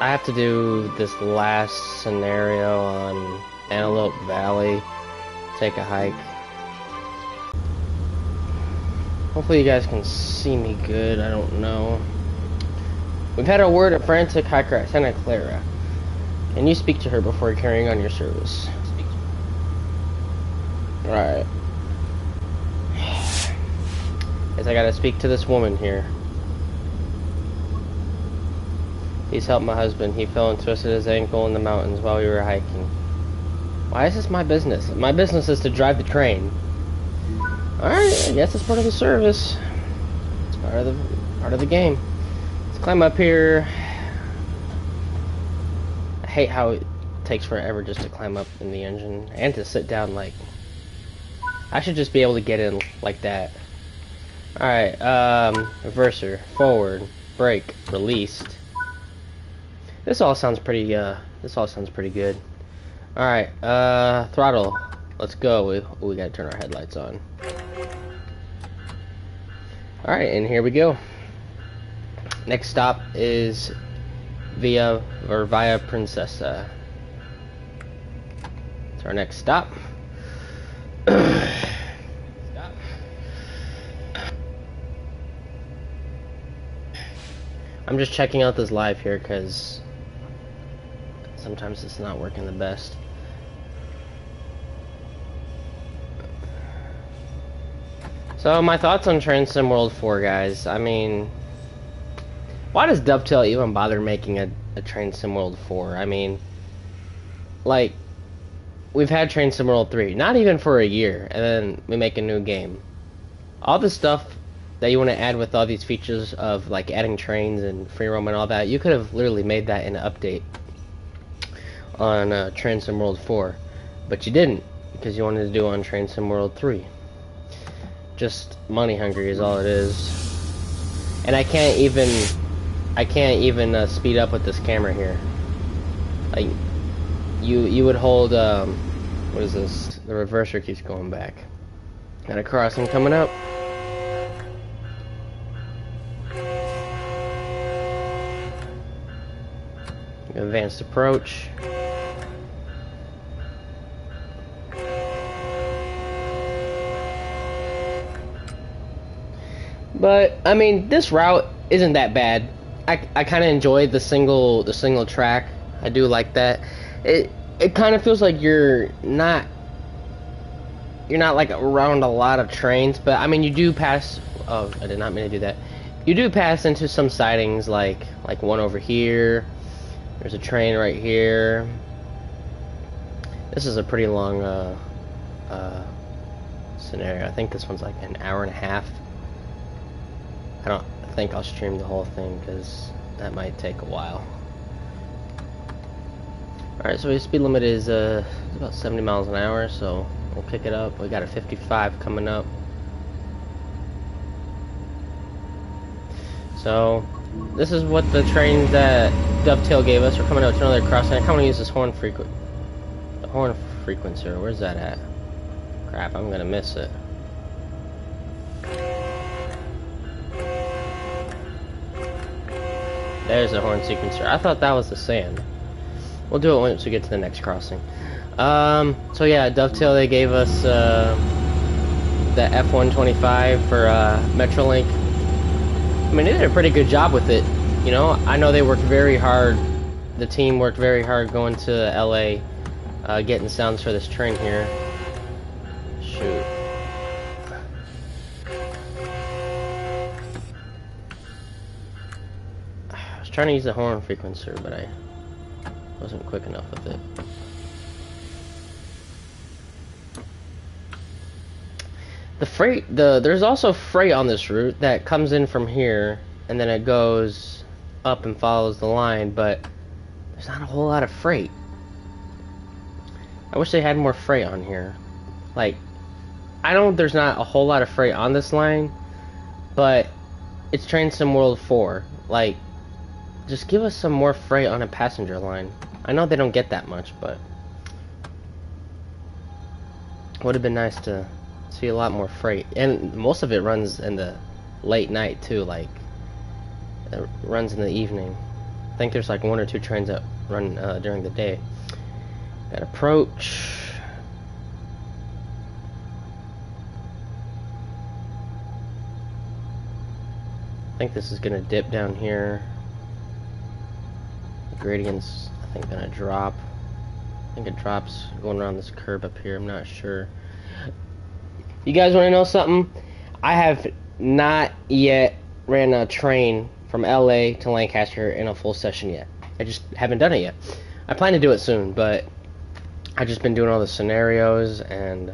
I have to do this last scenario on Antelope Valley. Take a hike. Hopefully you guys can see me good. I don't know. We've had a word of frantic hiker at Santa Clara. Can you speak to her before carrying on your service? Alright. Guess I gotta speak to this woman here. Please help my husband. He fell and twisted his ankle in the mountains while we were hiking. Why is this my business? My business is to drive the train. Alright, I guess it's part of the service. It's part of the game. Let's climb up here. I hate how it takes forever just to climb up in the engine and to sit down. Like, I should just be able to get in like that. Alright, reverser, forward, brake, released. This all sounds pretty good. Alright, throttle. Let's go. We gotta turn our headlights on. Alright, and here we go. Next stop is Via Princesa. It's our next stop. I'm just checking out this live here because sometimes it's not working the best. So my thoughts on Train Sim World 4, guys. I mean, why does Dovetail even bother making a Train Sim World 4? I mean, like, we've had Train Sim World 3, not even for a year, and then we make a new game. All the stuff that you want to add with all these features of, like, adding trains and free roam and all that, you could have literally made that in an update on Train Sim World 4. But you didn't, because you wanted to do it on Train Sim World 3. Just money hungry is all it is. And I can't even speed up with this camera here. Like, you would hold what is this? The reverser keeps going back. Got a crossing coming up. Advanced approach. But I mean, this route isn't that bad. I kind of enjoyed the single track. I do like that. It kind of feels like you're not like around a lot of trains, but I mean you do pass. Oh, I did not mean to do that. You do pass into some sidings, like one over here. There's a train right here. This is a pretty long scenario. I think this one's like an hour and a half. I don't think I'll stream the whole thing because that might take a while. Alright, so the speed limit is about 70 miles an hour, so we'll kick it up. We got a 55 coming up. So this is what the trains that Dovetail gave us. We're coming out to another crossing. I kind of want to use this horn frequencer. Where's that at? Crap, I'm gonna miss it. There's the horn sequencer. I thought that was the sand. We'll do it once we get to the next crossing. So yeah, Dovetail, they gave us the F125 for Metrolink. I mean, they did a pretty good job with it. You know, I know they worked very hard. The team worked very hard going to LA, getting sounds for this train here. Shoot. I was trying to use the horn frequencer, but I wasn't quick enough with it. The freight, there's also freight on this route that comes in from here, and then it goes up and follows the line, but there's not a whole lot of freight. I wish they had more freight on here. Like, I know there's not a whole lot of freight on this line, but it's Train Sim World 4. Like, just give us some more freight on a passenger line. I know they don't get that much, but it would have been nice to see a lot more freight. And most of it runs in the late night too, like it runs in the evening. I think there's like 1 or 2 trains that run during the day. Got approach. I think this is gonna dip down here. The gradient's, I think, gonna drop. I think it drops going around this curve up here. I'm not sure. You guys want to know something? I have not yet ran a train from LA to Lancaster in a full session yet. I just haven't done it yet. I plan to do it soon, but I've just been doing all the scenarios, and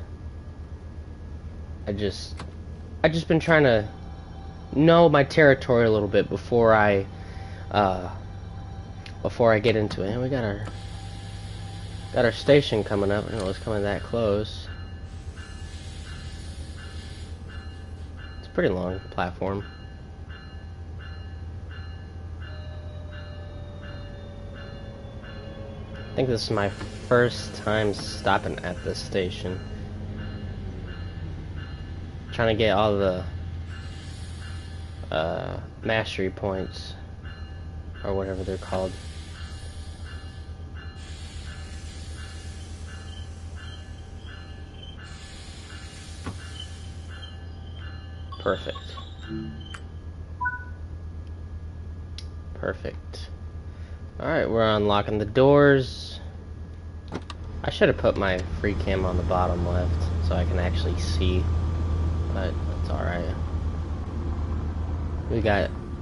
I just been trying to know my territory a little bit before I get into it. And we got our station coming up. I don't know it's coming that close. It's a pretty long platform. I think this is my first time stopping at this station. Trying to get all the mastery points, or whatever they're called. Perfect. Perfect. Alright, we're unlocking the doors. I should have put my free cam on the bottom left so I can actually see, but that's alright.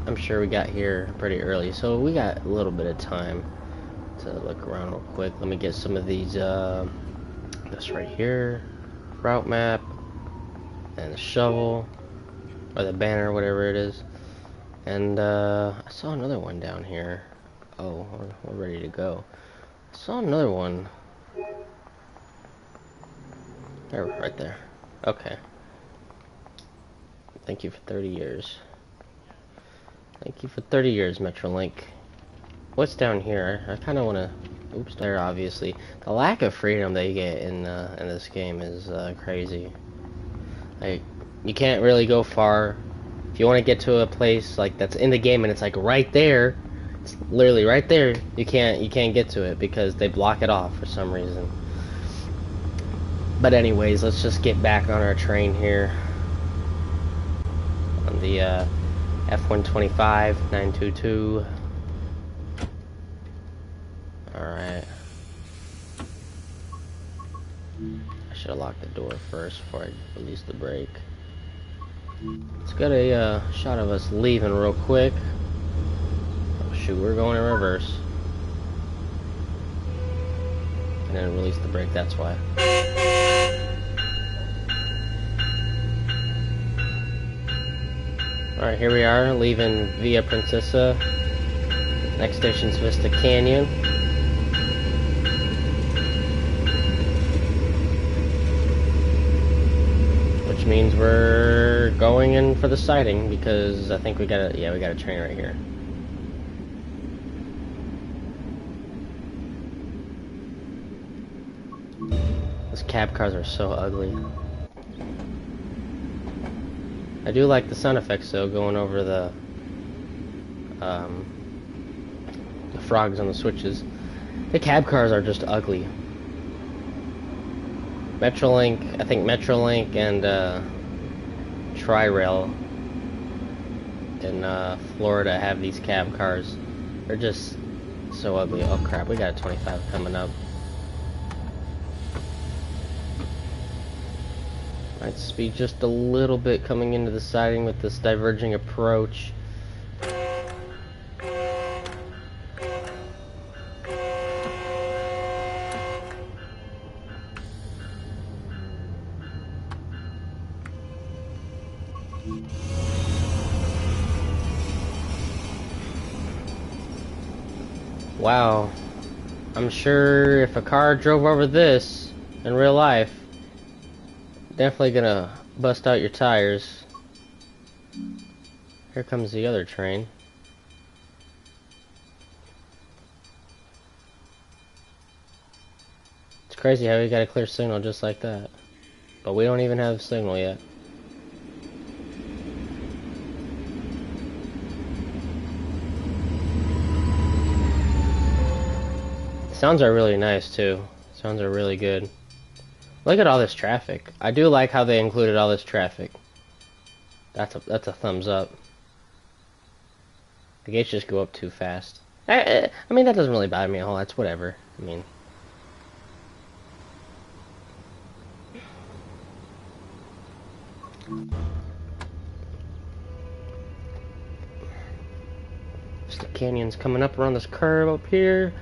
I'm sure we got here pretty early, so we got a little bit of time to look around real quick. Let me get some of these, this right here, route map, and the shovel, or the banner, whatever it is. And I saw another one down here. Oh, we're ready to go. I saw another one. There, right there. Okay. Thank you for 30 years. Thank you for 30 years, Metrolink. What's down here? I kind of want to... Oops, there, obviously. The lack of freedom that you get in this game is crazy. Like, you can't really go far. If you want to get to a place like that's in the game and it's like right there, it's literally right there, you can't get to it because they block it off for some reason. But anyways, let's just get back on our train here. On the F125 922. Alright. I should have locked the door first before I release the brake. Let's get a shot of us leaving real quick. Oh shoot, we're going in reverse. And then release the brake, that's why. Alright, here we are, leaving Via Princesa. Next station's Vista Canyon. Which means we're going in for the sighting, because I think we got a train right here. Those cab cars are so ugly. I do like the sound effects though, going over the frogs on the switches. The cab cars are just ugly. Metrolink, I think Metrolink and Tri-Rail in Florida have these cab cars. They're just so ugly. Oh crap, we got a 25 coming up. Might speed just a little bit coming into the siding with this diverging approach. Wow, I'm sure if a car drove over this in real life, definitely gonna bust out your tires. Here comes the other train. It's crazy how we got a clear signal just like that. But we don't even have a signal yet. Sounds are really nice too. Sounds are really good. Look at all this traffic. I do like how they included all this traffic. That's a thumbs up. The gates just go up too fast. I mean, that doesn't really bother me a whole lot. It's whatever. I mean... Just the canyon's coming up around this curve up here.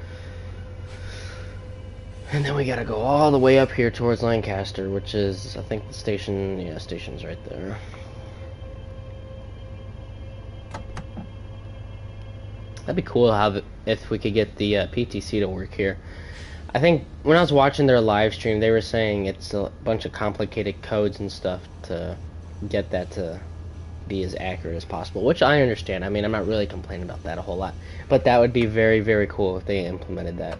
And then we gotta go all the way up here towards Lancaster, which is, I think, the station. Yeah, station's right there. That'd be cool if we could get the PTC to work here. I think when I was watching their live stream, they were saying it's a bunch of complicated codes and stuff to get that to be as accurate as possible, which I understand. I mean, I'm not really complaining about that a whole lot, but that would be very, very cool if they implemented that.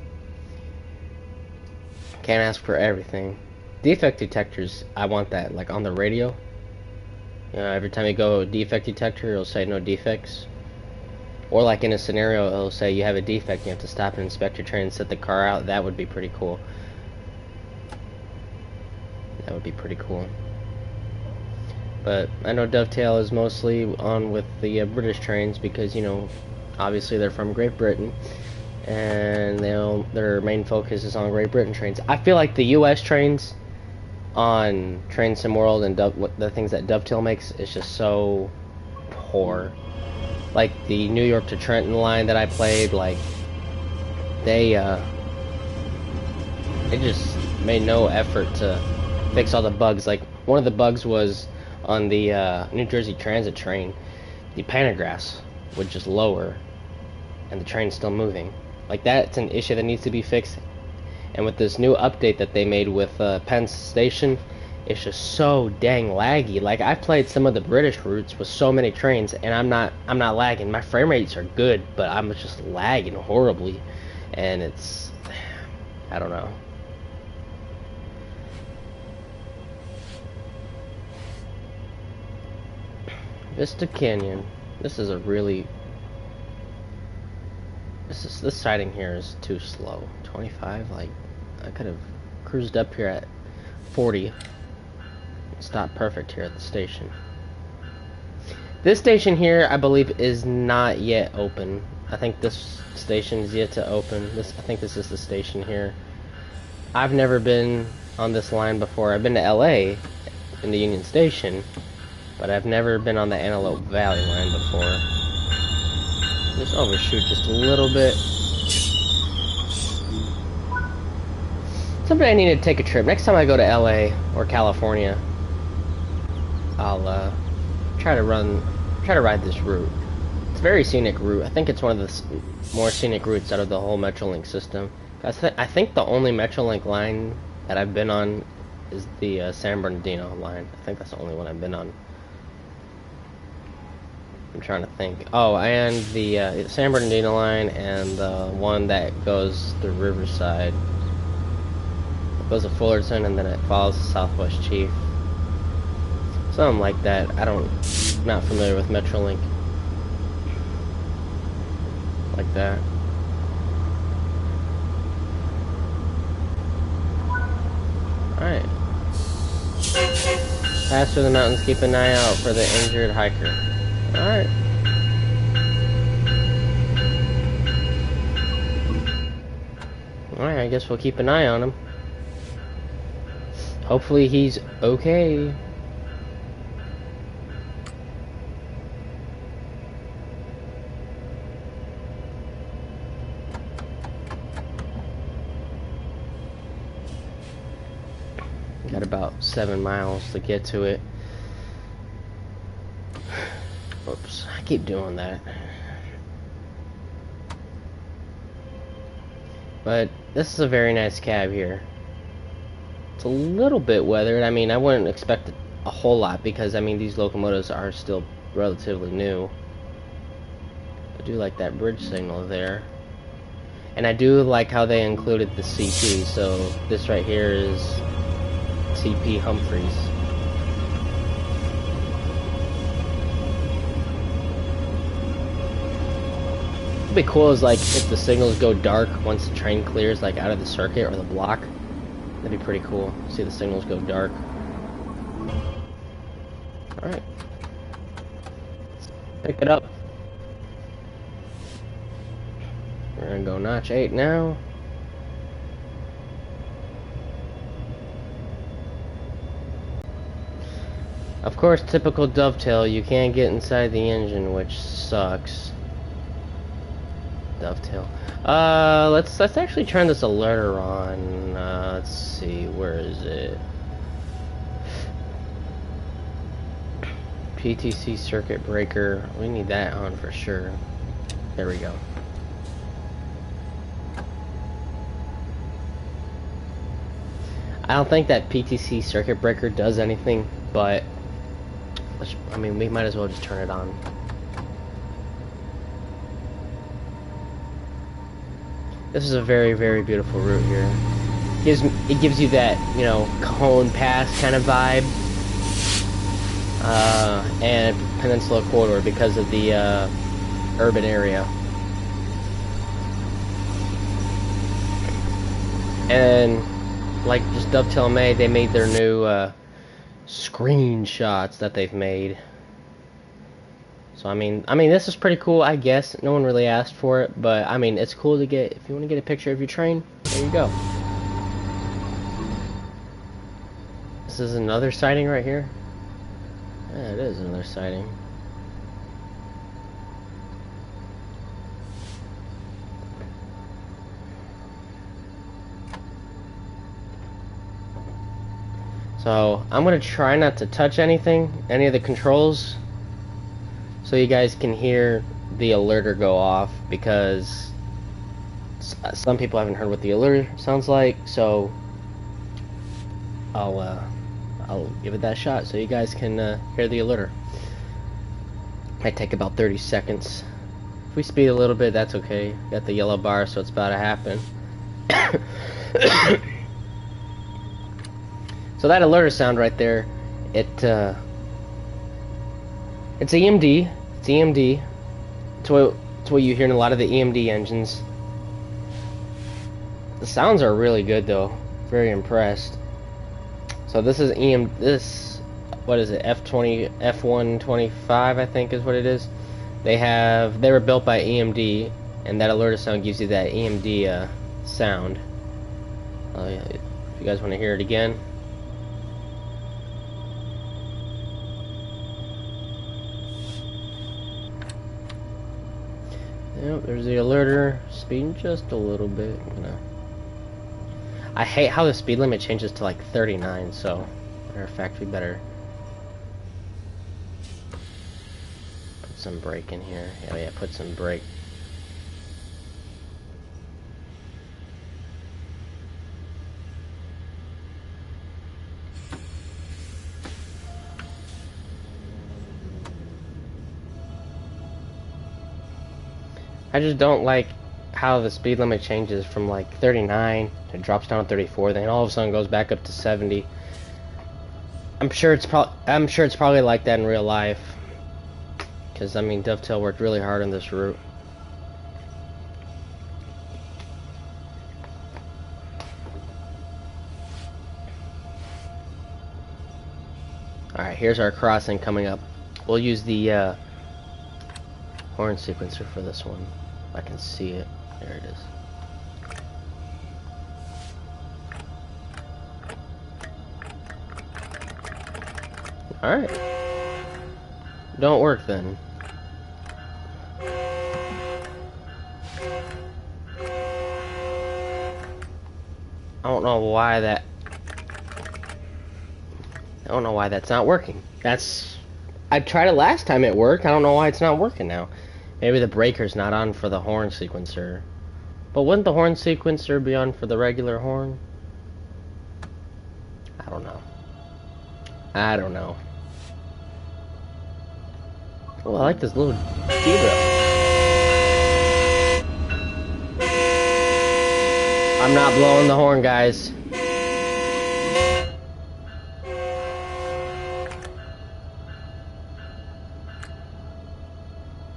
Can't ask for everything. Defect detectors, I want that, like on the radio. You know, every time you go defect detector, it'll say no defects. Or like in a scenario, it'll say you have a defect, you have to stop and inspect your train and set the car out. That would be pretty cool. That would be pretty cool. But I know Dovetail is mostly on with the British trains because, you know, obviously they're from Great Britain. And their main focus is on Great Britain trains. I feel like the U.S. trains on Train Sim World and the things that Dovetail makes is just so poor. Like the New York to Trenton line that I played, like they just made no effort to fix all the bugs. Like one of the bugs was on the New Jersey Transit train, the pantographs would just lower, and the train's still moving. Like that's an issue that needs to be fixed. And with this new update that they made with Penn Station, it's just so dang laggy. Like I've played some of the British routes with so many trains, and I'm not lagging. My frame rates are good, but I'm just lagging horribly, and it's, I don't know. Vista Canyon. This is a really. This siding here is too slow. 25, like I could have cruised up here at 40. Stop perfect here at the station. This station here, I believe, is not yet open. I think this station is yet to open. I think this is the station here. I've never been on this line before. I've been to LA in the Union Station, but I've never been on the Antelope Valley line before. Just overshoot just a little bit. Someday I need to take a trip. Next time I go to LA or California, I'll try to ride this route. It's a very scenic route. I think it's one of the more scenic routes out of the whole Metrolink system. I think the only Metrolink line that I've been on is the San Bernardino line. I think that's the only one I've been on. I'm trying to think. Oh, and the San Bernardino line and the one that goes through Riverside. It goes to Fullerton and then it follows the Southwest Chief. Something like that. Not familiar with Metrolink. Like that. Alright. Pass through the mountains, keep an eye out for the injured hiker. Alright. Alright, I guess we'll keep an eye on him. Hopefully he's okay. Got about 7 miles to get to it. Oops, I keep doing that. But this is a very nice cab here. It's a little bit weathered. I mean, I wouldn't expect a whole lot because, I mean, these locomotives are still relatively new. I do like that bridge signal there. And I do like how they included the CP. So this right here is CP Humphreys. What'd be cool is like if the signals go dark once the train clears like out of the circuit or the block. That'd be pretty cool. See the signals go dark. Alright. Pick it up. We're gonna go notch 8 now. Of course, typical dovetail, you can't get inside the engine, which sucks. Dovetail. Let's actually turn this alerter on. Let's see, where is it? PTC circuit breaker. We need that on for sure. There we go. I don't think that PTC circuit breaker does anything, but I mean, we might as well just turn it on. This is a very, very beautiful route here. It gives you that, you know, Cajon Pass kind of vibe, and Peninsula Corridor because of the urban area. And like just Dovetail made, they made their new screenshots that they've made. So I mean this is pretty cool, I guess. No one really asked for it, but I mean it's cool to get. If you want to get a picture of your train, there you go. This is another sighting right here. Yeah, it is another sighting. So I'm gonna try not to touch any of the controls, so you guys can hear the alerter go off, because some people haven't heard what the alerter sounds like. So I'll give it that shot so you guys can hear the alerter. Might take about 30 seconds. If we speed a little bit, that's okay. Got the yellow bar, so it's about to happen. So that alerter sound right there, it's EMD. It's EMD. It's what you hear in a lot of the EMD engines. The sounds are really good though. Very impressed. So this is what is it? F125 I think is what it is. They were built by EMD, and that alerter sound gives you that EMD sound. If you guys want to hear it again. Yep, there's the alerter, speeding just a little bit. I hate how the speed limit changes to like 39, so matter of fact, we better put some brake in here. Yeah, put some brake. I just don't like how the speed limit changes from like 39, it drops down to 34, then all of a sudden goes back up to 70. I'm sure it's probably like that in real life, because I mean Dovetail worked really hard on this route. Alright, here's our crossing coming up. We'll use the horn sequencer for this one. I can see it. There it is. Alright. Don't work then. I don't know why that's not working. I tried it last time, it worked. I don't know why it's not working now. Maybe the breaker's not on for the horn sequencer. But wouldn't the horn sequencer be on for the regular horn? I don't know. Oh, I like this little zebra. I'm not blowing the horn, guys.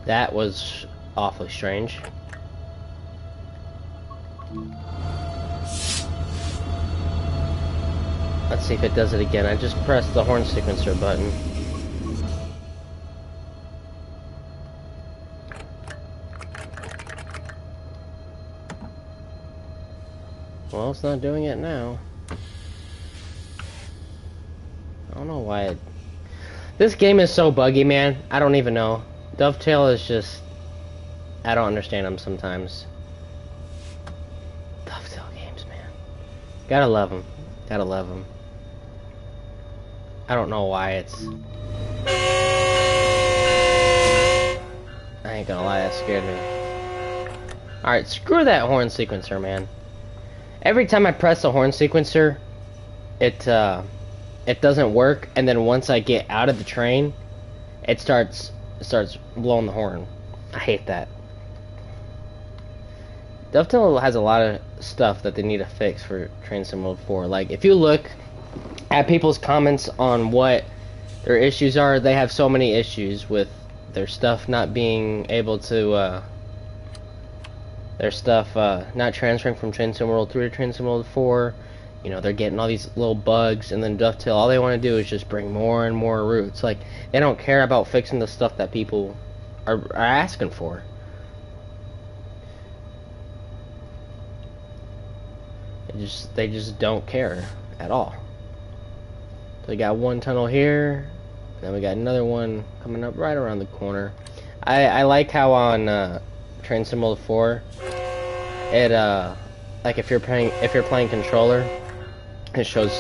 That was awfully strange. Let's see if it does it again. I just pressed the horn sequencer button. Well, it's not doing it now. I don't know why it... This game is so buggy, man. I don't even know. Dovetail is just... I don't understand them sometimes. Dovetail games, man. Gotta love them. Gotta love them. I don't know why it's... I ain't gonna lie, that scared me. Alright, screw that horn sequencer, man. Every time I press the horn sequencer, it doesn't work, and then once I get out of the train, it starts blowing the horn. I hate that. Dovetail has a lot of stuff that they need to fix for Train Sim Mode 4. Like, if you look at people's comments on what their issues are, they have so many issues with their stuff not being able to, their stuff not transferring from Train Sim World 3 to Train Sim World 4. You know, they're getting all these little bugs, and then Dovetail, all they want to do is just bring more and more routes. Like, they don't care about fixing the stuff that people are asking for. They just don't care at all. So we got one tunnel here, then we got another one coming up right around the corner. I like how on Train Sim World 4, it like if you're playing controller, it shows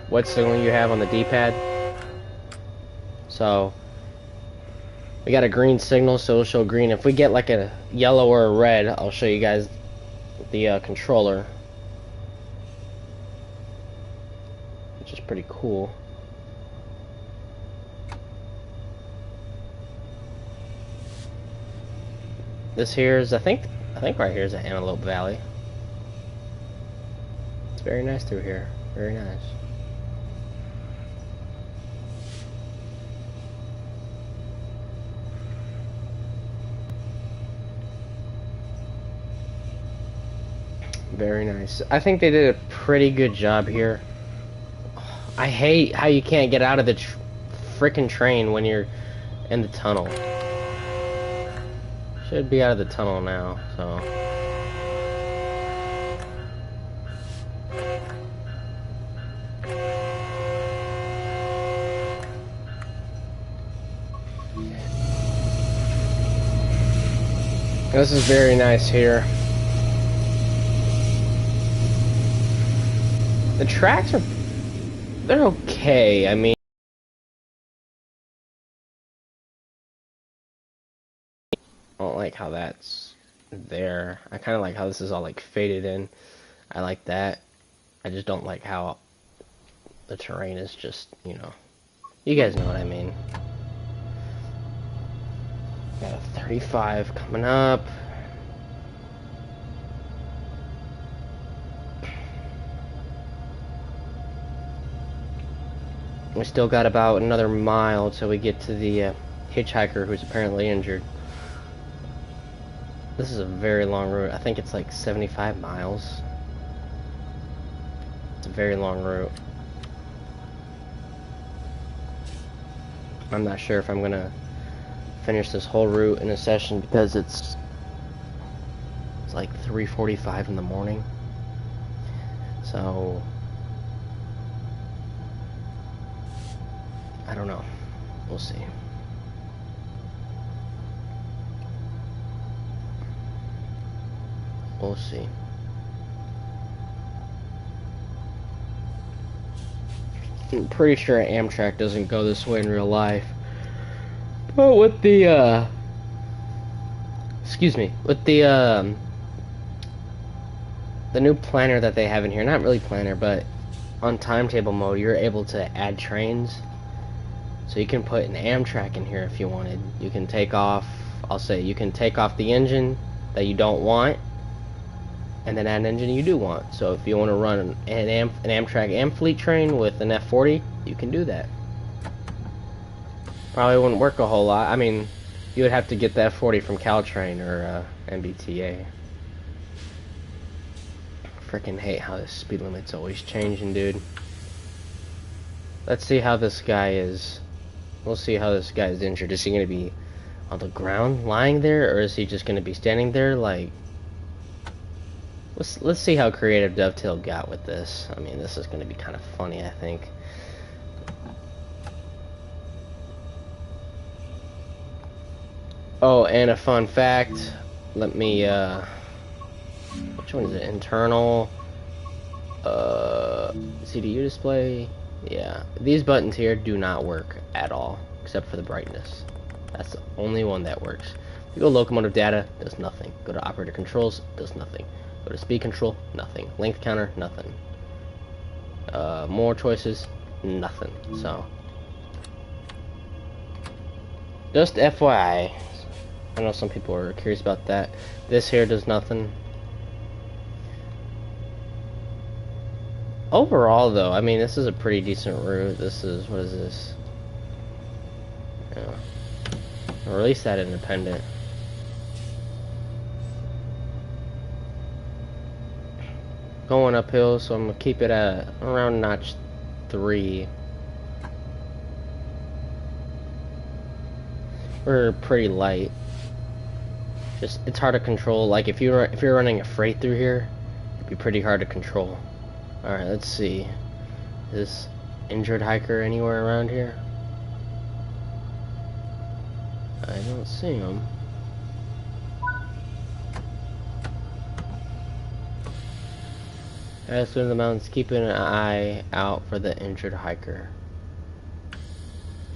what signal you have on the D-pad. So we got a green signal, so it'll show green. If we get like a yellow or a red, I'll show you guys the controller, which is pretty cool. This here is, I think right here is an Antelope Valley. It's very nice through here. Very nice. Very nice. I think they did a pretty good job here. I hate how you can't get out of the frickin' train when you're in the tunnel. Should be out of the tunnel now, so. This is very nice here. The tracks are, they're okay. I mean, I don't like how that's there. I kind of like how this is all like faded in. I like that. I just don't like how the terrain is just, you know, you guys know what I mean. Got a 35 coming up. We still got about another mile till we get to the hitchhiker who's apparently injured. This is a very long route. I think it's like 75 miles. It's a very long route. I'm not sure if I'm gonna finish this whole route in a session because it's like 3:45 in the morning. So I don't know. We'll see. We'll see. I'm pretty sure Amtrak doesn't go this way in real life. But with the excuse me, with the new planner that they have in here, not really planner, but on timetable mode, you're able to add trains. So you can put an Amtrak in here if you wanted. You can take off, I'll say, you can take off the engine that you don't want, and then add an engine you do want. So if you want to run an Amtrak Amfleet train with an F40, you can do that. Probably wouldn't work a whole lot. I mean, You would have to get that 40 from Caltrain or MBTA. Freaking hate how the speed limit's always changing, dude. Let's see how this guy is. We'll see how this guy is injured. Is he going to be on the ground lying there, or is he just going to be standing there like... Let's see how creative Dovetail got with this. I mean, this is going to be kind of funny, I think. Oh, and a fun fact. Let me, which one is it? Internal, CDU display. Yeah, these buttons here do not work at all, except for the brightness. That's the only one that works. If you go locomotive data, does nothing. Go to operator controls, does nothing. Go to speed control, nothing. Length counter, nothing. More choices, nothing. So, just FYI. I know some people are curious about that. This here does nothing. Overall, though, I mean, this is a pretty decent route. This is, what is this? Yeah. Release that independent. Going uphill, so I'm gonna keep it at around notch 3. We're pretty light. Just, it's hard to control. Like if you're running a freight through here, it'd be pretty hard to control. All right, let's see. Is this injured hiker anywhere around here? I don't see him. As in the mountains, keeping an eye out for the injured hiker.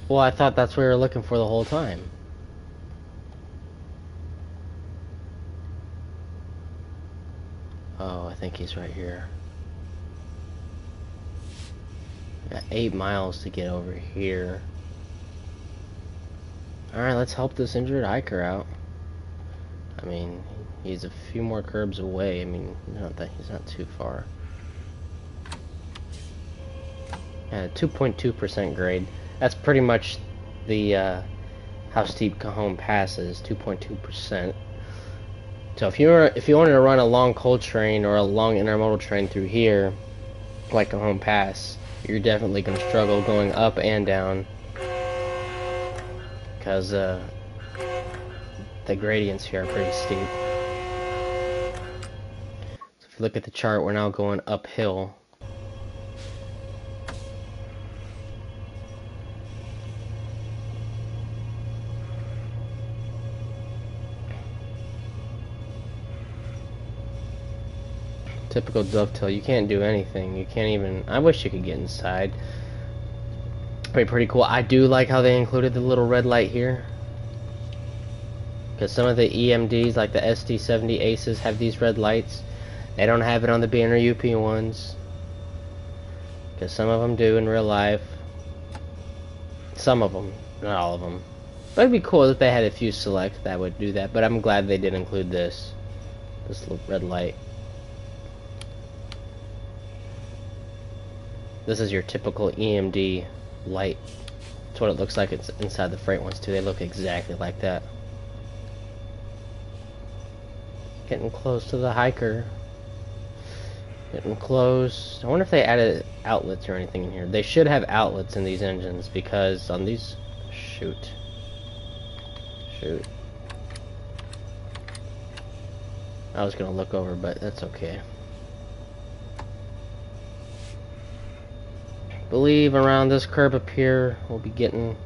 Well, I thought that's what we were looking for the whole time. Oh, I think he's right here. Got 8 miles to get over here. Alright, let's help this injured hiker out. I mean, he's a few more curbs away. I mean, he's not too far. Yeah, 2.2% grade. That's pretty much the how steep Cajon Pass is, 2.2%. So if you wanted to run a long coal train or a long intermodal train through here, like Cajon Pass, you're definitely going to struggle going up and down, because the gradients here are pretty steep. So if you look at the chart, we're now going uphill. Typical Dovetail, you can't do anything. You can't even... I wish you could get inside. Pretty cool. I do like how they included the little red light here, because some of the EMDs, like the SD70 Aces, have these red lights. They don't have it on the Banner UP ones, because some of them do in real life. Some of them, not all of them. But it'd be cool if they had a few select that would do that. But I'm glad they did include this little red light. This is your typical EMD light. That's what it looks like. It's inside the freight ones too. They look exactly like that. Getting close to the hiker. Getting close. I wonder if they added outlets or anything in here. They should have outlets in these engines, because on these... Shoot. I was gonna look over, but that's okay. Believe around this curb up here, we'll be getting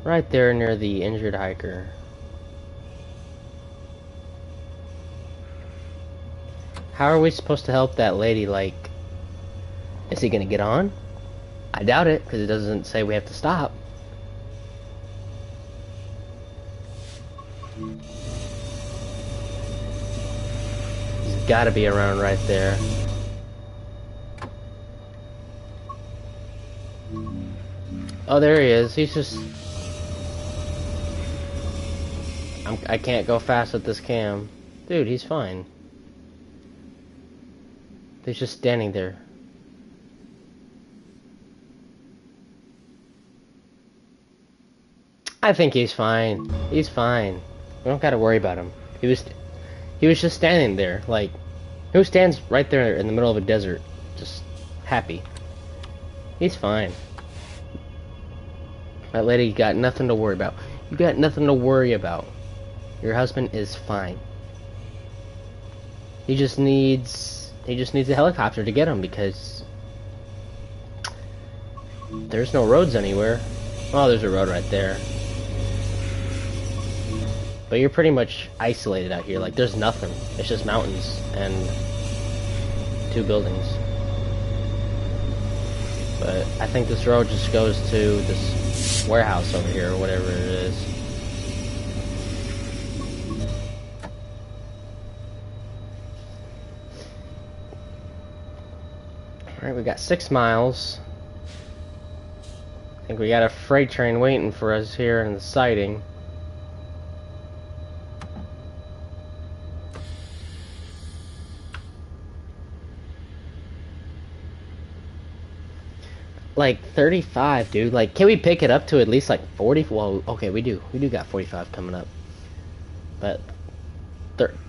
right there near the injured hiker. How are we supposed to help that lady? Like, is he gonna get on? I doubt it, because it doesn't say we have to stop. He's gotta be around right there. Oh, there he is. He's just... I can't go fast with this cam. Dude, he's fine. He's just standing there. I think he's fine. He's fine. We don't gotta worry about him. He was just standing there, like, who stands right there in the middle of a desert, just happy. He's fine. That lady got nothing to worry about. You got nothing to worry about. Your husband is fine. He just needs a helicopter to get him because there's no roads anywhere. Oh, there's a road right there. But you're pretty much isolated out here. Like, there's nothing. It's just mountains and 2 buildings. But I think this road just goes to this warehouse over here, or whatever it is. Alright, we got 6 miles. I think we got a freight train waiting for us here in the siding. Like 35, dude. Like, can we pick it up to at least like 40? Well, okay, we do got 45 coming up. But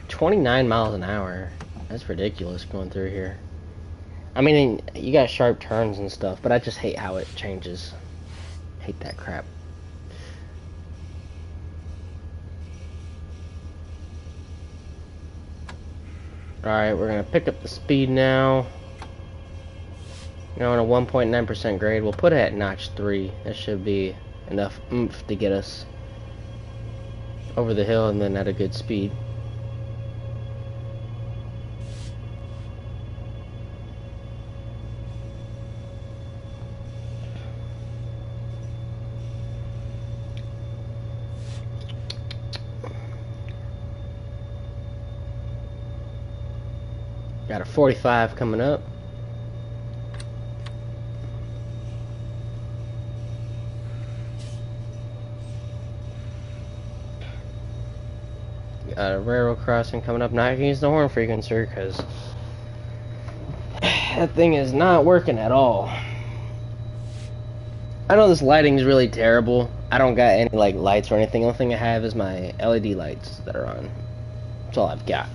29 miles an hour. That's ridiculous going through here. I mean, you got sharp turns and stuff, but I just hate how it changes. Hate that crap. Alright, we're gonna pick up the speed now. Now on a 1.9% grade, we'll put it at notch 3. That should be enough oomph to get us over the hill and then at a good speed. Got a 45 coming up. Got a railroad crossing coming up. Now I can use the horn frequency because that thing is not working at all. I know this lighting is really terrible. I don't got any like lights or anything. The only thing I have is my LED lights that are on. That's all I've got.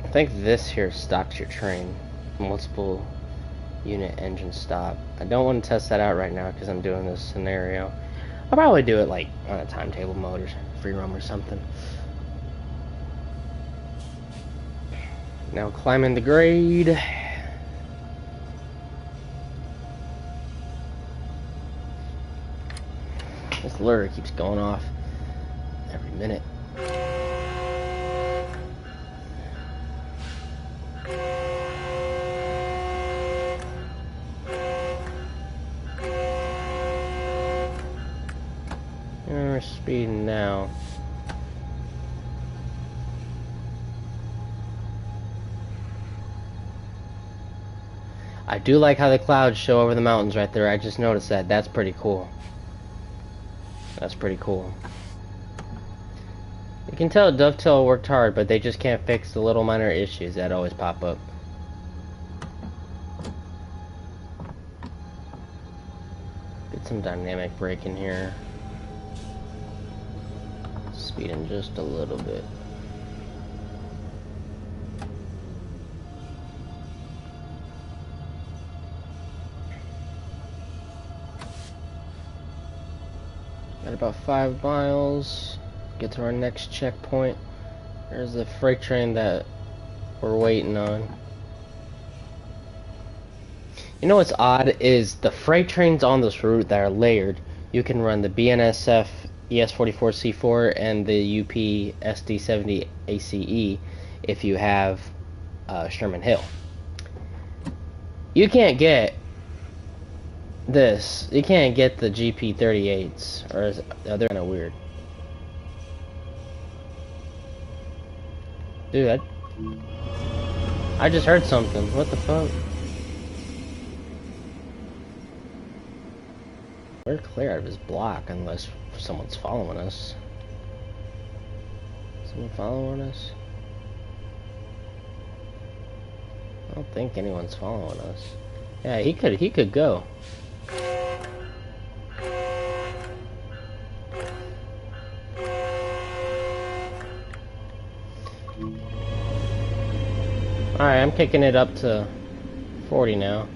I think this here stops your train. Multiple unit engine stop. I don't want to test that out right now because I'm doing this scenario. I'll probably do it like on a timetable mode or free roam or something. Now climbing the grade. This lure keeps going off every minute. We're speeding now. I do like how the clouds show over the mountains right there. I just noticed that. That's pretty cool. That's pretty cool. You can tell Dovetail worked hard, but they just can't fix the little minor issues that always pop up. Get some dynamic braking here. Speeding just a little bit. Got about 5 miles. Get to our next checkpoint. There's the freight train that we're waiting on. You know what's odd is the freight trains on this route that are layered. You can run the BNSF ES44C4 and the UP SD70 ACE if you have Sherman Hill. You can't get this. You can't get the GP38s, or they're kind of weird. Dude, I just heard something. What the fuck? We're clear out of his block unless Someone's following us. Someone following us? I don't think anyone's following us. Yeah, he could go. Alright, I'm kicking it up to 40 now.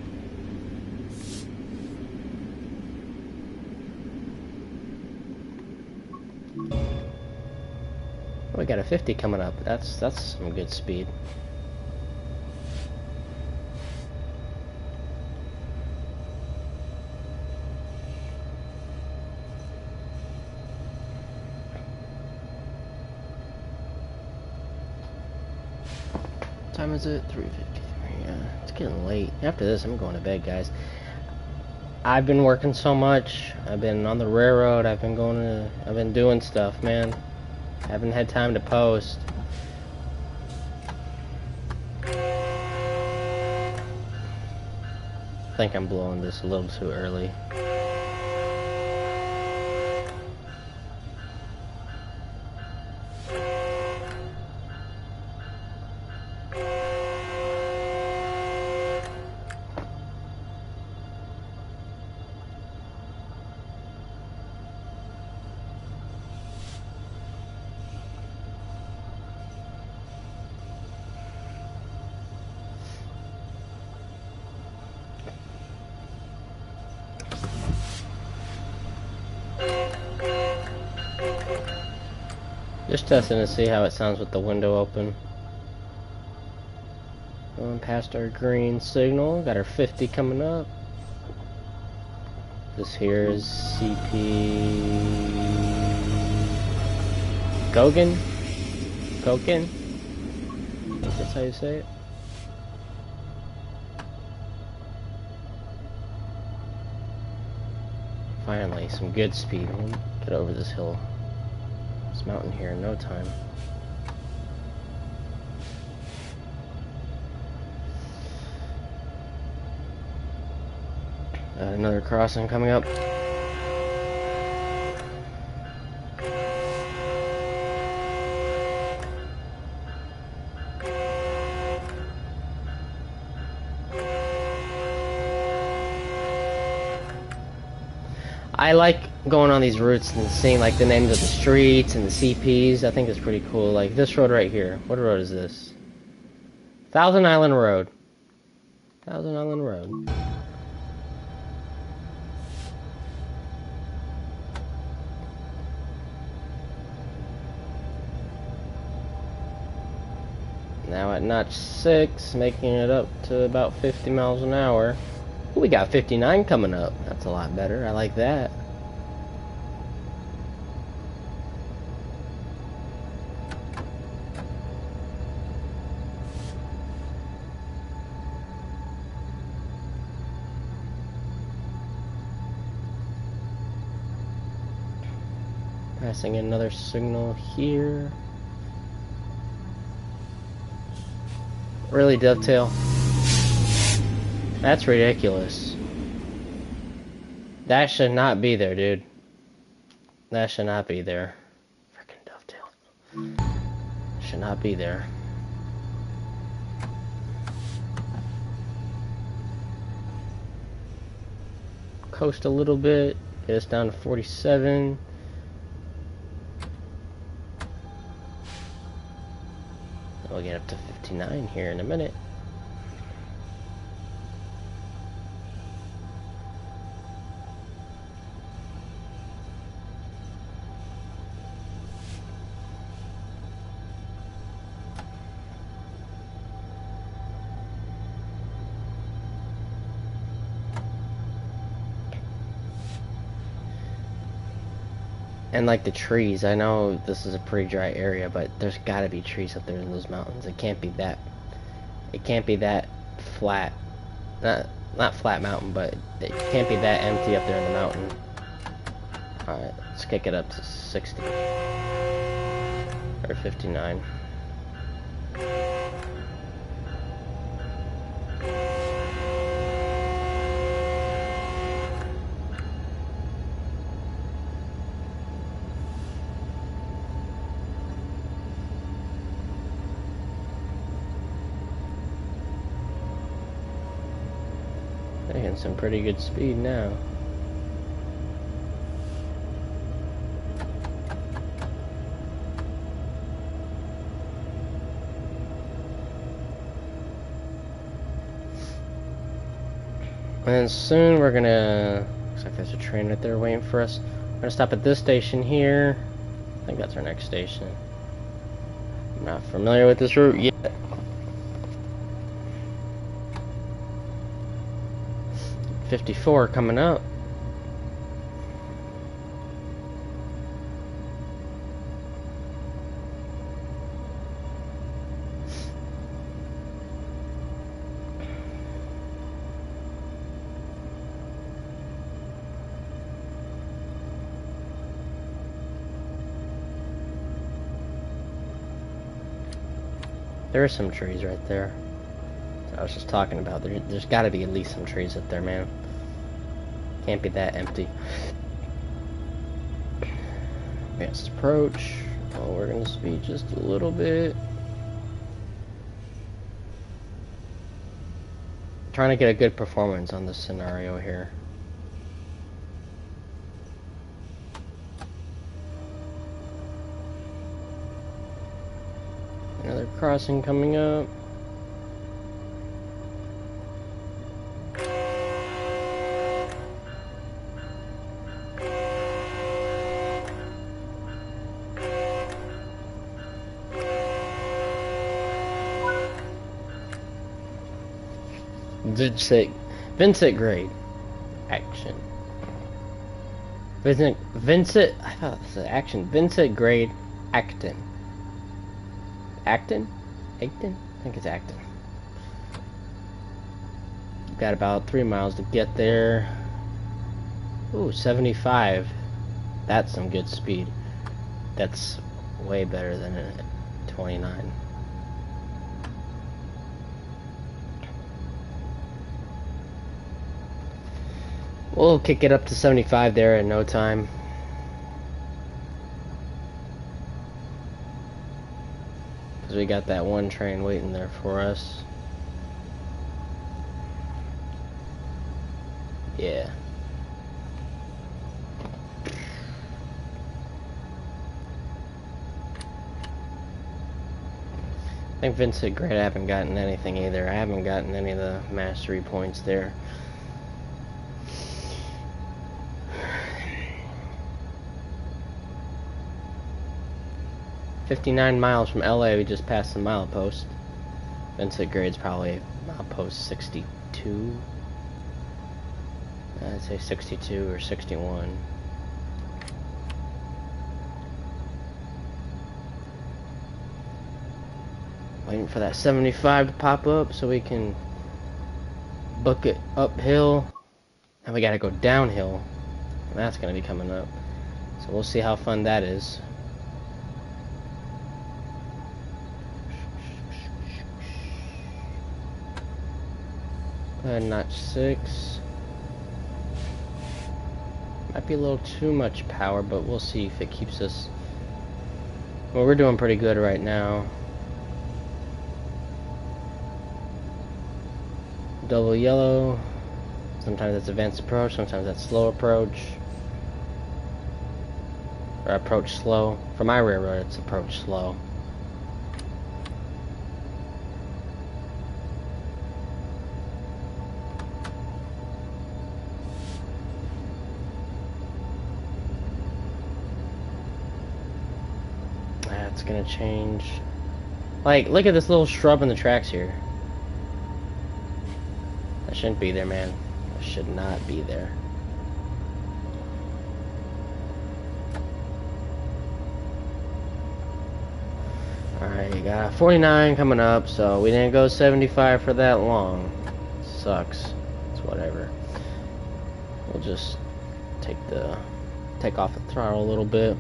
Oh, we got a 50 coming up. That's some good speed. What time is it? 3:53. Yeah, it's getting late. After this, I'm going to bed, guys. I've been working so much. I've been on the railroad. I've been doing stuff, man. Haven't had time to post. I think I'm blowing this a little too early. Just testing to see how it sounds with the window open. Going past our green signal. Got our 50 coming up. This here is CP Gogan? Gogan? I think that's how you say it. Finally, some good speed. We'll get over this hill. This mountain here in no time. Another crossing coming up. I like going on these routes and seeing like the names of the streets and the CPs. I think it's pretty cool. Like this road right here. What road is this? Thousand Island Road. Thousand Island Road. Now at notch 6, making it up to about 50 miles an hour. Ooh, we got 59 coming up. That's a lot better. I like that. Passing another signal here. Really, Dovetail? That's ridiculous. That should not be there, dude. That should not be there. Freaking Dovetail. Should not be there. Coast a little bit. Get us down to 47. We'll get up to 59 here in a minute. And like the trees, I know this is a pretty dry area, but there's gotta be trees up there in those mountains. It can't be that flat. Not flat mountain, but it can't be that empty up there in the mountain. Alright, let's kick it up to 60. Or 59. doing some pretty good speed now. And soon we're gonna, looks like there's a train right there waiting for us. We're gonna stop at this station here. I think that's our next station. I'm not familiar with this route yet. .54 coming up. There are some trees right there. I was just talking about there's got to be at least some trees up there, man. Can't be that empty. Advanced approach. Oh, we're gonna speed just a little bit. Trying to get a good performance on this scenario here. Another crossing coming up. Vincent grade action. Vincent I thought it said action. Vincent grade Acton. Acton? Acton? I think it's Acton. Got about 3 miles to get there. Ooh, 75. That's some good speed. That's way better than a 29. We'll kick it up to 75 there in no time. Because we got that one train waiting there for us. Yeah. I think Vincent Great, I haven't gotten anything either. I haven't gotten any of the mastery points there. .59 miles from LA, we just passed the milepost. Vincent Grade's probably milepost 62. I'd say 62 or 61. Waiting for that 75 to pop up so we can book it uphill. And we gotta go downhill. And that's gonna be coming up. So we'll see how fun that is. Notch 6. Might be a little too much power, but we'll see if it keeps us. Well, we're doing pretty good right now. Double yellow. Sometimes that's advanced approach, sometimes that's slow approach. Or approach slow. For my railroad, it's approach slow. That's gonna change. Like, look at this little shrub in the tracks here. That shouldn't be there, man. That should not be there. Alright, you got 49 coming up, so we didn't go 75 for that long. Sucks. It's whatever. We'll just take off the throttle a little bit.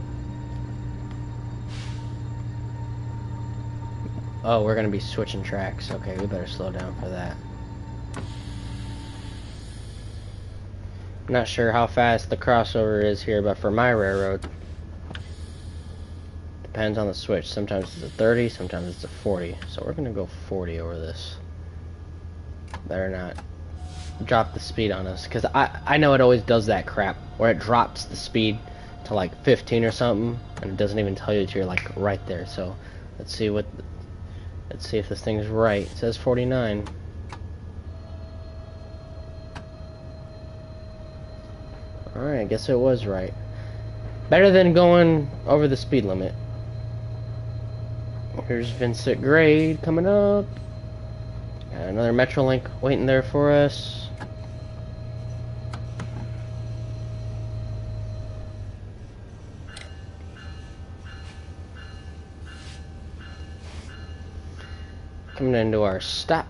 Oh, we're gonna be switching tracks. Okay, we better slow down for that. I'm not sure how fast the crossover is here, but for my railroad, depends on the switch. Sometimes it's a 30, sometimes it's a 40. So we're gonna go 40 over this. Better not drop the speed on us, because I know it always does that crap where it drops the speed to like 15 or something, and it doesn't even tell you that you're like right there. So let's see if this thing's right. It says 49. Alright, I guess it was right. Better than going over the speed limit. Here's Vincent Grade coming up. Got another Metrolink waiting there for us. Coming into our stop.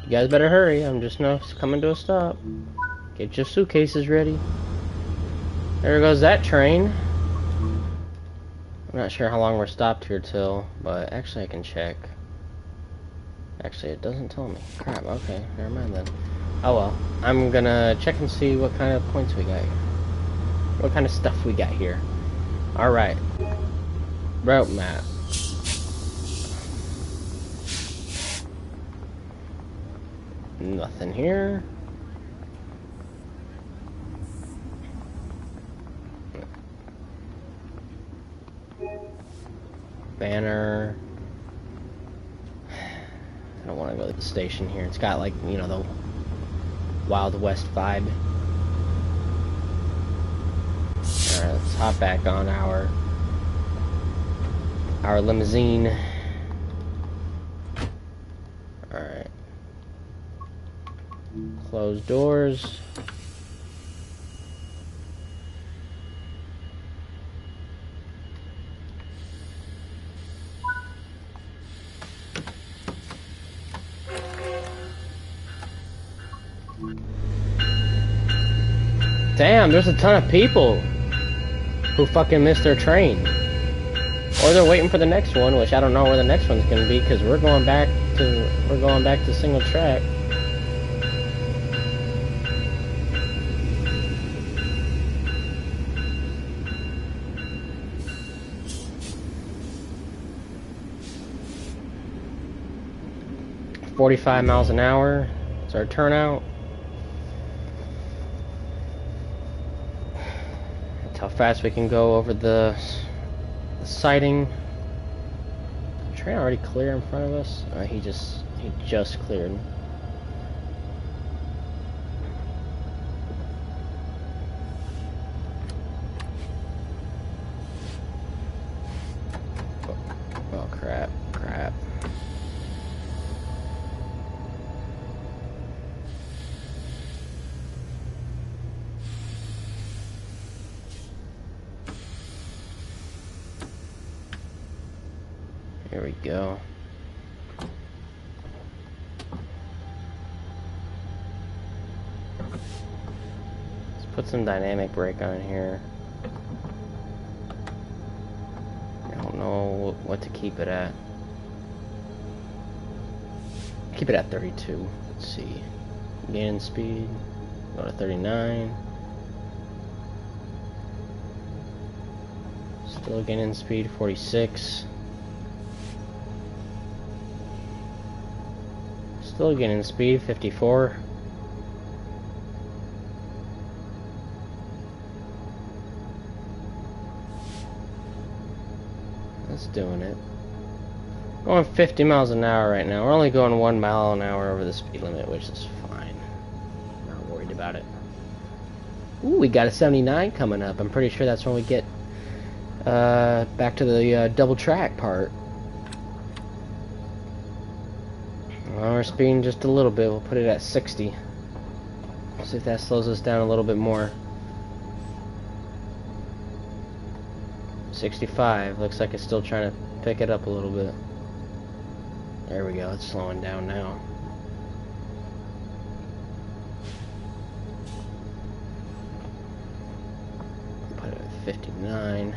You guys better hurry. I'm just coming to a stop. Get your suitcases ready. There goes that train. I'm not sure how long we're stopped here till, but actually I can check. Actually, it doesn't tell me. Crap, okay, never mind then. Oh well. I'm gonna check and see what kind of points we got here. What kind of stuff we got here. Alright. Route map. Nothing here. Banner. I don't want to go to the station here. It's got like, you know, the Wild West vibe. Alright, let's hop back on our limousine. Alright. Close doors. Damn, there's a ton of people who fucking missed their train. Or they're waiting for the next one, which I don't know where the next one's gonna be, because we're going back to single track. $45 miles an hour. It's our turnout. That's how fast we can go over the siding. Train already clear in front of us. He just cleared. Oh crap. Here we go. Let's put some dynamic brake on here. I don't know what to keep it at. Keep it at 32. Let's see. Gain speed. Go to 39. Still gaining speed. 46. Still gaining speed, 54. That's doing it. Going 50 miles an hour right now. We're only going 1 mile an hour over the speed limit, which is fine. Not worried about it. Ooh, we got a 79 coming up. I'm pretty sure that's when we get back to the double track part. Well, we're speeding just a little bit. We'll put it at 60. See if that slows us down a little bit more. 65. Looks like it's still trying to pick it up a little bit. There we go. It's slowing down now. Put it at 59.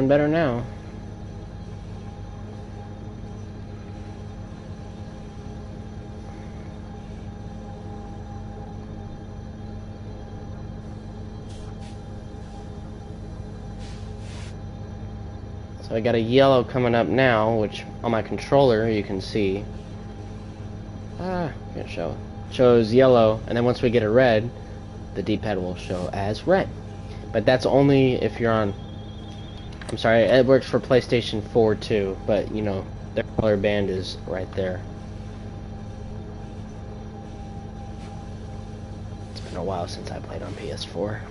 doing better now. So I got a yellow coming up now, which on my controller you can see. Can't show. Shows yellow, and then once we get a red, the D-pad will show as red. But that's only if you're on... I'm sorry, it works for PlayStation 4 too, but you know, their color band is right there. It's been a while since I played on PS4.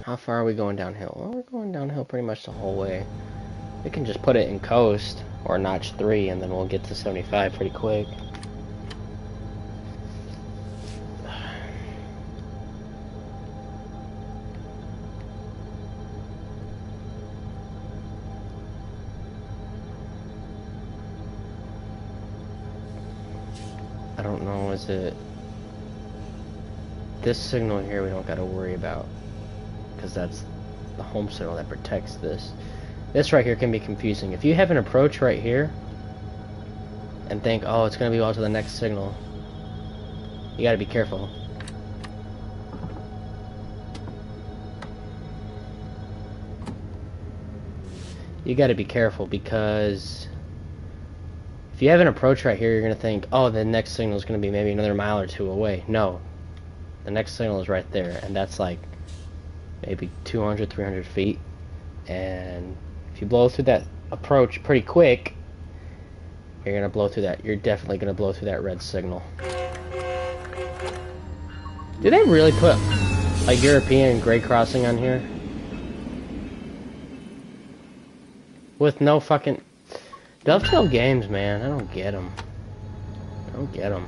How far are we going downhill? Well, we're going downhill pretty much the whole way. We can just put it in coast, or notch 3, and then we'll get to 75 pretty quick. I don't know, is it... This signal here we don't gotta worry about, because that's the home signal that protects this. This right here can be confusing. If you have an approach right here and think, oh, it's gonna be all to the next signal, you gotta be careful. You gotta be careful, because if you have an approach right here, you're gonna think, oh, the next signal is gonna be maybe another mile or two away. No, the next signal is right there, and that's like maybe 200, 300 feet. And if you blow through that approach pretty quick, you're gonna blow through that. You're definitely gonna blow through that red signal. Do they really put a European grade crossing on here? With no fucking... Dovetail games, man. I don't get them. I don't get them.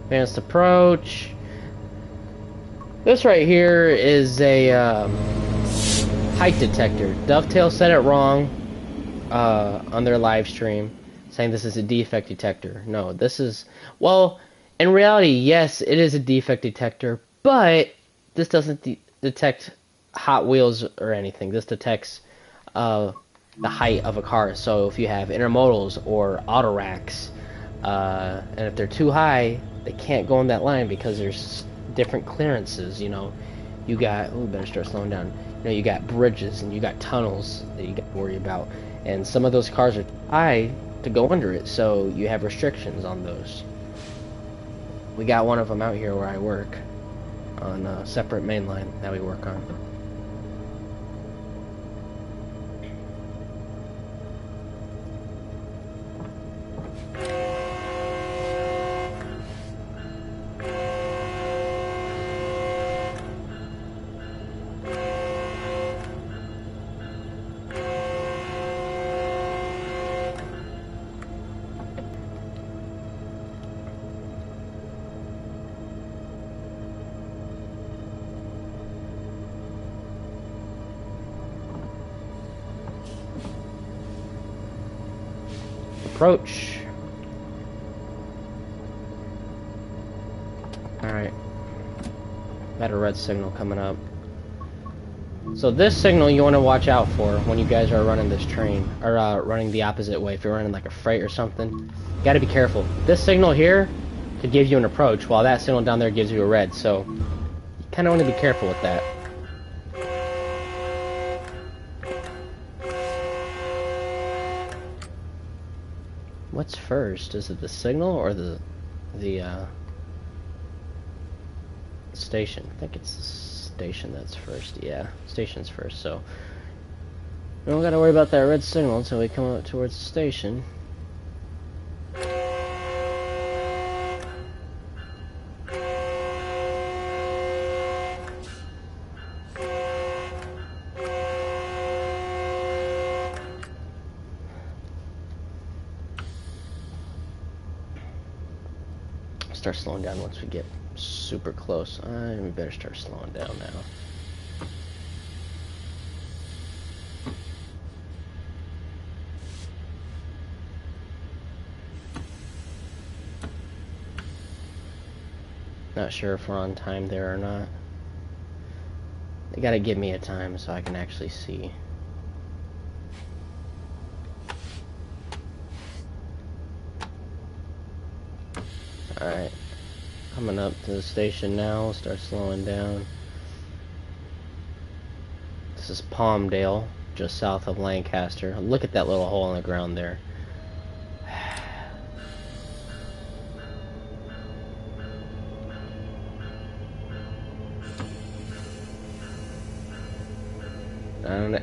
Advanced approach. This right here is a height detector. Dovetail said it wrong on their live stream, saying this is a defect detector. No, this is... Well, in reality, yes, it is a defect detector, but this doesn't detect Hot Wheels or anything. This detects the height of a car. So if you have intermodals or auto racks, and if they're too high, they can't go on that line because there's different clearances. You know, you got... Oh, better start slowing down. You know, you got bridges and you got tunnels that you got to worry about, and some of those cars are high to go under it, so you have restrictions on those. We got one of them out here where I work, on a separate main line that we work on. Approach. Alright. Got a red signal coming up. So this signal you want to watch out for when you guys are running this train, or running the opposite way. If you're running like a freight or something, you gotta be careful. This signal here could give you an approach, while that signal down there gives you a red, so you kinda want to be careful with that. What's first? Is it the signal or the station? I think it's the station that's first. Yeah, station's first. So we don't gotta worry about that red signal until we come up towards the station. start slowing down once we get super close. We better start slowing down now. Not sure if we're on time there or not. They gotta give me a time so I can actually see. Alright. Coming up to the station now. We'll start slowing down. This is Palmdale, just south of Lancaster. Look at that little hole in the ground there.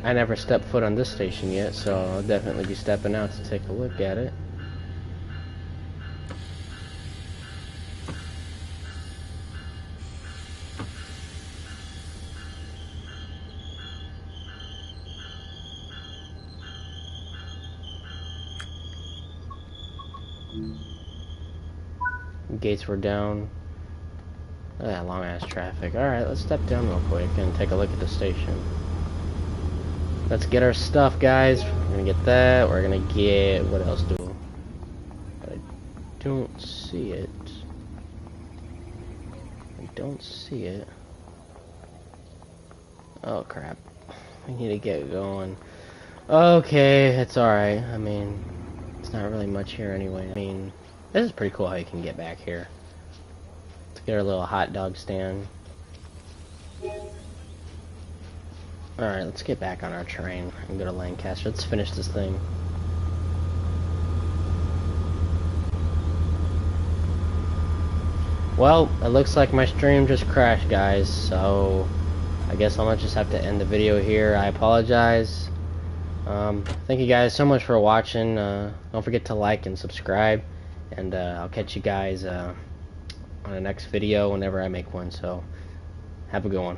I never stepped foot on this station yet, so I'll definitely be stepping out to take a look at it. Gates were down. Look at that long ass traffic. Alright, let's step down real quick and take a look at the station. Let's get our stuff, guys. We're gonna get that. We're gonna get... what else do we... I don't see it. I don't see it. Oh, crap. We need to get going. Okay, it's alright. I mean, it's not really much here anyway. I mean, this is pretty cool how you can get back here. Let's get our little hot dog stand. Alright, let's get back on our train and go to Lancaster. Let's finish this thing. Well, it looks like my stream just crashed, guys, so I guess I'll just have to end the video here. I apologize. Thank you guys so much for watching. Don't forget to like and subscribe, and I'll catch you guys on the next video whenever I make one, so have a good one.